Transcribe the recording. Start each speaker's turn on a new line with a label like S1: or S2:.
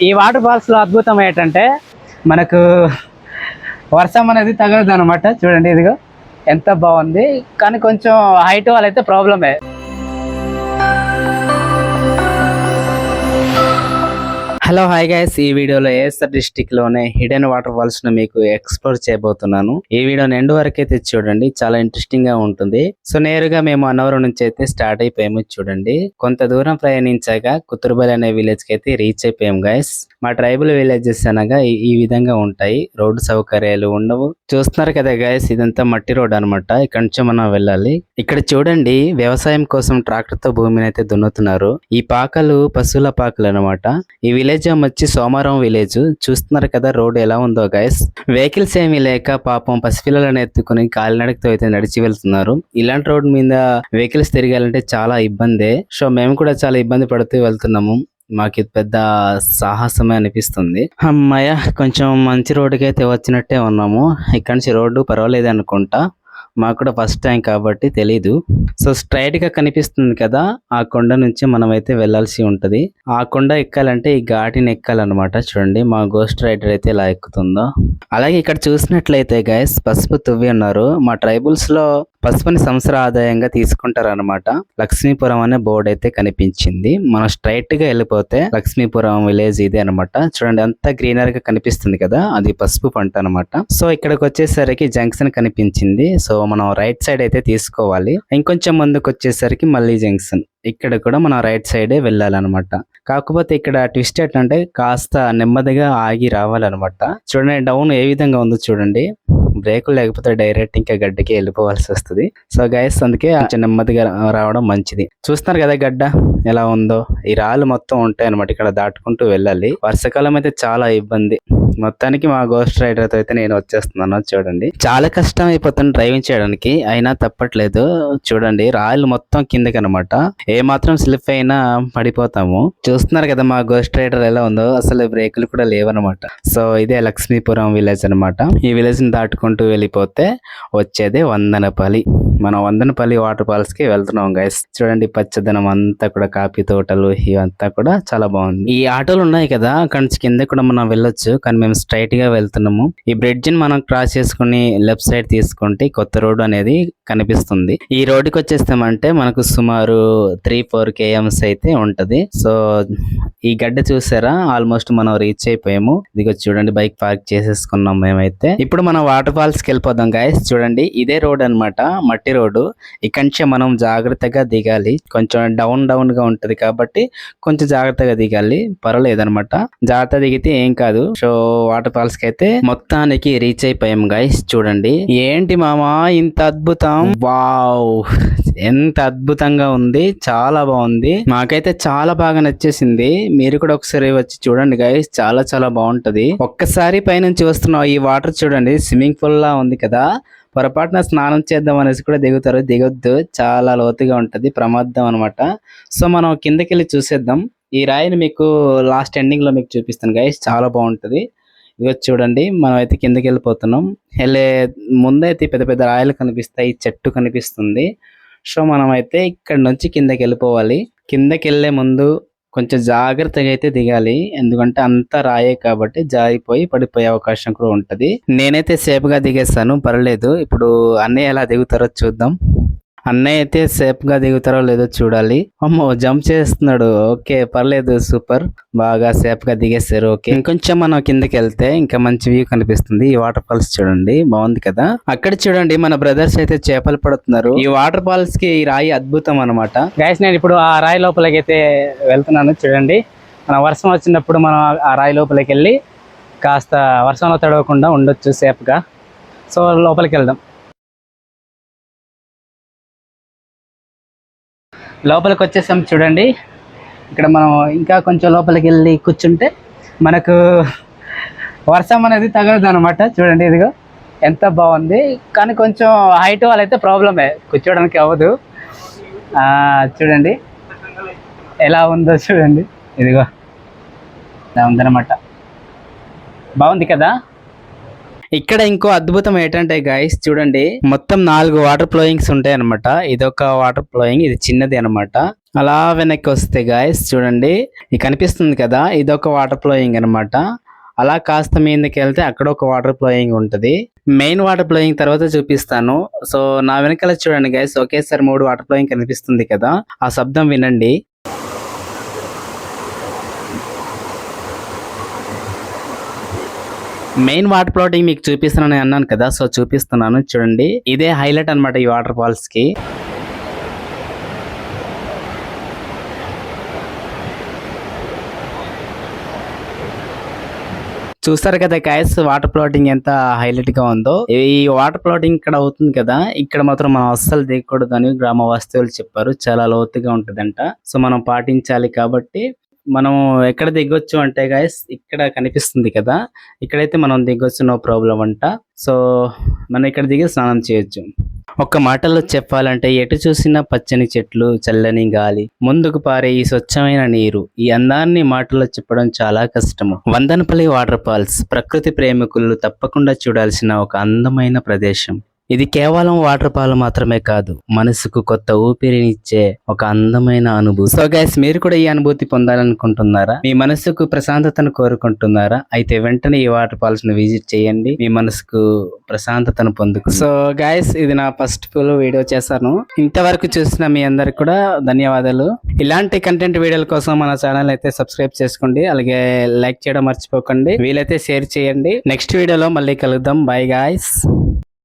S1: ఈ water falls లో అద్భుతం ఏంటంటే మనకు వర్షం అనేది తగలదు అనమాట. చూడండి ఇదిగో ఎంత బాగుంది, కానీ కొంచెం హైట్ వాళ్ళైతే ప్రాబ్లమే. హలో హాయ్ గైస్, ఈ వీడియోలో ఏఎస్ఆర్ డిస్టిక్ లోనే హిడెన్ వాటర్ ఫాల్స్ ను మీకు ఎక్స్ప్లోర్ చేయబోతున్నాను. ఈ వీడియోని ఎండ్ వరకు అయితే చూడండి, చాలా ఇంట్రెస్టింగ్ గా ఉంటుంది. సో నేరుగా మేము అన్నవరం నుంచి అయితే స్టార్ట్ అయిపోయాము. చూడండి కొంత దూరం ప్రయాణించాక కుతురుబల్ అనే విలేజ్ కి అయితే రీచ్ అయిపోయాము గైస్. మా ట్రైబల్ విలేజెస్ అనగా ఈ విధంగా ఉంటాయి, రోడ్డు సౌకర్యాలు ఉండవు. చూస్తున్నారు కదా గైస్, ఇదంతా మట్టి రోడ్ అనమాట. ఇక్కడ నుంచి మనం వెళ్ళాలి. ఇక్కడ చూడండి వ్యవసాయం కోసం ట్రాక్టర్ తో భూమిని అయితే దున్నుతున్నారు. ఈ పాకలు పశువుల పాకలు అనమాట. ఈ విలేజ్ వచ్చి సోమారం విలేజ్. చూస్తున్నారు కదా రోడ్ ఎలా ఉందో గైస్. వెహికల్స్ ఏమీ లేక పాపం పసిపిల్లలను ఎత్తుకుని కాలినడకతో అయితే నడిచి వెళ్తున్నారు. ఇలాంటి రోడ్ మీద వెహికల్స్ తిరగాలంటే చాలా ఇబ్బందే. సో మేము కూడా చాలా ఇబ్బంది పడుతూ వెళ్తున్నాము. మాకు పెద్ద సాహసమే అనిపిస్తుంది. అమ్మాయ కొంచెం మంచి రోడ్డుకి అయితే వచ్చినట్టే ఉన్నాము. ఇక్కడ నుంచి రోడ్డు పర్వాలేదు అనుకుంటా, మాకు కూడా ఫస్ట్ టైం కాబట్టి తెలీదు. సో స్ట్రైట్ గా కనిపిస్తుంది కదా, ఆ కొండ నుంచి మనం అయితే వెళ్లాల్సి ఉంటది. ఆ కొండ ఎక్కాలంటే ఈ ఘాటిని ఎక్కాలన్నమాట. చూడండి మా గోస్ట్ రైడర్ అయితే ఎలా ఎక్కుతుందో. అలాగే ఇక్కడ చూసినట్లయితే గైస్ పసుపు తువ్వి ఉన్నారు. మా ట్రైబల్స్ లో పసుపుని సంవత్సర ఆదాయంగా తీసుకుంటారు అనమాట. లక్ష్మీపురం అనే బోర్డు అయితే కనిపించింది. మనం స్ట్రైట్ గా వెళ్ళిపోతే లక్ష్మీపురం విలేజ్ ఇదే అనమాట. చూడండి అంతా గ్రీనరీ గా కనిపిస్తుంది కదా, అది పసుపు పంట అనమాట. సో ఇక్కడికి వచ్చేసరికి జంక్షన్ కనిపించింది. సో మనం రైట్ సైడ్ అయితే తీసుకోవాలి. ఇంకొంచెం ముందుకు వచ్చేసరికి మళ్ళీ జంక్షన్. ఇక్కడ కూడా మనం రైట్ సైడే వెళ్ళాలన్నమాట. కాకపోతే ఇక్కడ ట్విస్ట్ ఏంటంటే కాస్త నెమ్మదిగా ఆగి రావాలన్నమాట. చూడండి డౌన్ ఏ విధంగా ఉందో చూడండి. బ్రేకులు లేకపోతే డైరెక్ట్ ఇంకా గడ్డకి వెళ్ళిపోవాల్సి వస్తుంది. సో గైస్ అందుకే కొంచెం నెమ్మదిగా రావడం మంచిది. చూస్తున్నారు కదా గడ్డ ఎలా ఉందో. ఈ రాళ్ళు మొత్తం ఉంటాయి అనమాట, ఇక్కడ దాటుకుంటూ వెళ్ళాలి. వర్షాకాలం అయితే చాలా ఇబ్బంది. మొత్తానికి మా గోస్ట్ రైడర్ తో అయితే నేను వచ్చేస్తున్నాను. చూడండి చాలా కష్టం అయిపోతుంది డ్రైవింగ్ చేయడానికి, అయినా తప్పట్లేదు. చూడండి రాళ్ళు మొత్తం కిందకి అనమాట. ఏ మాత్రం స్లిప్ అయినా పడిపోతాము. చూస్తున్నారు కదా మా గోస్ట్ రైడర్ ఎలా ఉందో. అసలు బ్రేకులు కూడా లేవనమాట. సో ఇదే లక్ష్మీపురం విలేజ్ అనమాట. ఈ విలేజ్ ని దాటుకుంటూ వెళ్ళిపోతే వచ్చేదే వందనపల్లి. మనం వందనపల్లి వాటర్ ఫాల్స్ కి వెళ్తున్నాం గైస్. చూడండి పచ్చదనం అంతా కూడా, కాఫీ తోటలు ఇవంతా కూడా చాలా బాగుంది. ఈ ఆటోలు ఉన్నాయి కదా, అక్కడి నుంచి కింద కూడా మనం వెళ్ళొచ్చు, కానీ మేము స్ట్రైట్ గా వెళ్తున్నాము. ఈ బ్రిడ్జ్ ని మనం క్రాస్ చేసుకుని లెఫ్ట్ సైడ్ తీసుకుంటే కొత్త రోడ్డు అనేది కనిపిస్తుంది. ఈ రోడ్డుకి వచ్చేస్తామంటే మనకు సుమారు 3-4 km అయితే ఉంటది. సో ఈ గడ్డ చూసారా, ఆల్మోస్ట్ మనం రీచ్ అయిపోయాము. ఇదిగో చూడండి బైక్ పార్క్ చేసేసుకున్నాం మేమైతే. ఇప్పుడు మనం వాటర్ ఫాల్స్ కి వెళ్ళిపోదాం గైస్. చూడండి ఇదే రోడ్ అనమాట, మట్టి రోడ్డు. ఇక్కడి నుంచి మనం జాగ్రత్తగా దిగాలి. కొంచెం డౌన్ గా ఉంటది కాబట్టి కొంచెం జాగ్రత్తగా దిగాలి. పర్వాలేదు అనమాట, జాగ్రత్త దిగితే ఏం కాదు. సో వాటర్ ఫాల్స్ కి అయితే మొత్తానికి రీచ్ అయిపోయాం గైస్. చూడండి ఏంటి మామా ఇంత అద్భుతం, వావ్ ఎంత అద్భుతంగా ఉంది, చాలా బాగుంది. మాకైతే చాలా బాగా నచ్చేసింది. మీరు కూడా ఒకసారి వచ్చి చూడండి గైస్, చాలా చాలా బాగుంటది. ఒక్కసారి పైనుంచి వస్తున్నాం, ఈ వాటర్ చూడండి స్విమ్మింగ్ పూల్ లా ఉంది కదా. పొరపాటున స్నానం చేద్దాం అనేసి కూడా దిగుతారు, దిగొద్దు, చాలా లోతుగా ఉంటది, ప్రమాదం అనమాట. సో మనం కిందకి వెళ్ళి చూసేద్దాం. ఈ రాయిని మీకు లాస్ట్ ఎండింగ్ లో మీకు చూపిస్తాను గైస్, చాలా బాగుంటది. ఇవి చూడండి మనం అయితే కిందకి వెళ్ళిపోతున్నాం. వెళ్ళే ముందైతే పెద్ద పెద్ద రాయలు కనిపిస్తాయి, చెట్టు కనిపిస్తుంది. సో మనం అయితే ఇక్కడ నుంచి కిందకి వెళ్ళిపోవాలి. కిందకి వెళ్ళే ముందు కొంచెం జాగ్రత్తగా అయితే దిగాలి, ఎందుకంటే అంతా రాయే కాబట్టి జారిపోయి పడిపోయే అవకాశం కూడా ఉంటది. నేనైతే సేఫ్ గా దిగేస్తాను, పర్లేదు. ఇప్పుడు అన్నయ్య ఎలా దిగుతారో చూద్దాం. అన్నయ్య అయితే సేఫ్ గా దిగుతారో లేదో చూడాలి. అమ్మో జంప్ చేస్తున్నాడు, ఓకే పర్లేదు, సూపర్, బాగా సేఫ్ గా దిగేస్తారు. ఓకే ఇంకొంచెం మనం కిందకి వెళ్తే ఇంకా మంచి వ్యూ కనిపిస్తుంది. ఈ వాటర్ ఫాల్స్ చూడండి బాగుంది కదా. అక్కడ చూడండి మన బ్రదర్స్ అయితే చేపలు పడుతున్నారు. ఈ వాటర్ ఫాల్స్ కి ఈ రాయి అద్భుతం అనమాట గైస్. నేను ఇప్పుడు ఆ రాయి లోపలికి అయితే వెళ్తున్నాను. చూడండి మన వర్షం వచ్చినప్పుడు మనం ఆ రాయి లోపలికి వెళ్ళి కాస్త వర్షంలో తడవకుండా ఉండొచ్చు సేఫ్ గా. సో లోపలికి వెళ్దాం. లోపలికి వచ్చేసాం. చూడండి ఇక్కడ మనం ఇంకా కొంచెం లోపలికి వెళ్ళి కూర్చుంటే మనకు వర్షం అనేది తగలదు అనమాట. చూడండి ఇదిగో ఎంత బాగుంది, కానీ కొంచెం హైట్ వాళ్ళైతే ప్రాబ్లమే, కూర్చోడానికి అవ్వదు. చూడండి ఎలా ఉందో చూడండి, ఇదిగో ఇలా ఉందన్నమాట, బాగుంది కదా. ఇక్కడ ఇంకో అద్భుతం ఏంటంటే గైస్ చూడండి, మొత్తం 4 వాటర్ ఫ్లోయింగ్స్ ఉంటాయి అనమాట. ఇదొక వాటర్ ఫ్లోయింగ్, ఇది చిన్నది అనమాట. అలా వెనక్కి వస్తే గైస్ చూడండి, ఇది కనిపిస్తుంది కదా, ఇదొక వాటర్ ఫ్లోయింగ్ అనమాట. అలా కాస్త మీదకి వెళ్తే అక్కడ ఒక వాటర్ ఫ్లోయింగ్ ఉంటుంది. మెయిన్ వాటర్ ఫ్లోయింగ్ తర్వాత చూపిస్తాను. సో నా వెనకాల చూడండి గైస్, ఒకేసారి 3 వాటర్ ఫ్లోయింగ్ కనిపిస్తుంది కదా, ఆ శబ్దం వినండి. మెయిన్ వాటర్ ఫ్లోటింగ్ మీకు చూపిస్తున్నాను అన్నాను కదా, సో చూపిస్తున్నాను చూడండి. ఇదే హైలైట్ అన్నమాట ఈ వాటర్ ఫాల్స్ కి. చూస్తారు కదా గైస్, వాటర్ ఫ్లోటింగ్ ఎంత హైలైట్ గా ఉందో. ఈ వాటర్ ఫ్లోటింగ్ ఇక్కడ అవుతుంది కదా, ఇక్కడ మాత్రం మనం అస్సలు దిగకూడదు అని గ్రామ వాస్తవులు చెప్పారు. చాలా లోతుగా ఉంటుందంట. సో మనం పాటించాలి. కాబట్టి మనం ఎక్కడ దిగొచ్చు అంటే గైస్, ఇక్కడ కనిపిస్తుంది కదా, ఇక్కడైతే మనం దిగొచ్చు, నో ప్రాబ్లం అంట. సో మనం ఇక్కడ దిగి స్నానం చేయొచ్చు. ఒక్క మాటలో చెప్పాలంటే ఎటు చూసినా పచ్చని చెట్లు, చల్లని గాలి, ముందుకు పారే ఈ స్వచ్ఛమైన నీరు, ఈ అందాన్ని మాటల్లో చెప్పడం చాలా కష్టము. వందనపల్లి వాటర్ ఫాల్స్ ప్రకృతి ప్రేమికులు తప్పకుండా చూడాల్సిన ఒక అందమైన ప్రదేశం. ఇది కేవలం వాటర్ ఫాల్ మాత్రమే కాదు, మనసుకు కొత్త ఊపిరినిచ్చే ఒక అందమైన అనుభూతి. సో గైస్, మీరు కూడా ఈ అనుభూతి పొందాలనుకుంటున్నారా? మీ మనసుకు ప్రశాంతతను కోరుకుంటున్నారా? అయితే వెంటనే ఈ వాటర్ ఫాల్స్ ను విజిట్ చేయండి, మీ మనసుకు ప్రశాంతతను పొందుకు. సో గైస్, ఇది నా ఫస్ట్ ఫుల్ వీడియో చేశాను. ఇంతవరకు చూసిన మీ అందరికి కూడా ధన్యవాదాలు. ఇలాంటి కంటెంట్ వీడియోల కోసం మన ఛానల్ అయితే సబ్స్క్రైబ్ చేసుకోండి, అలాగే లైక్ చేయడం మర్చిపోకండి, వీలైతే షేర్ చేయండి. నెక్స్ట్ వీడియోలో మళ్ళీ కలుద్దాం. Bye guys.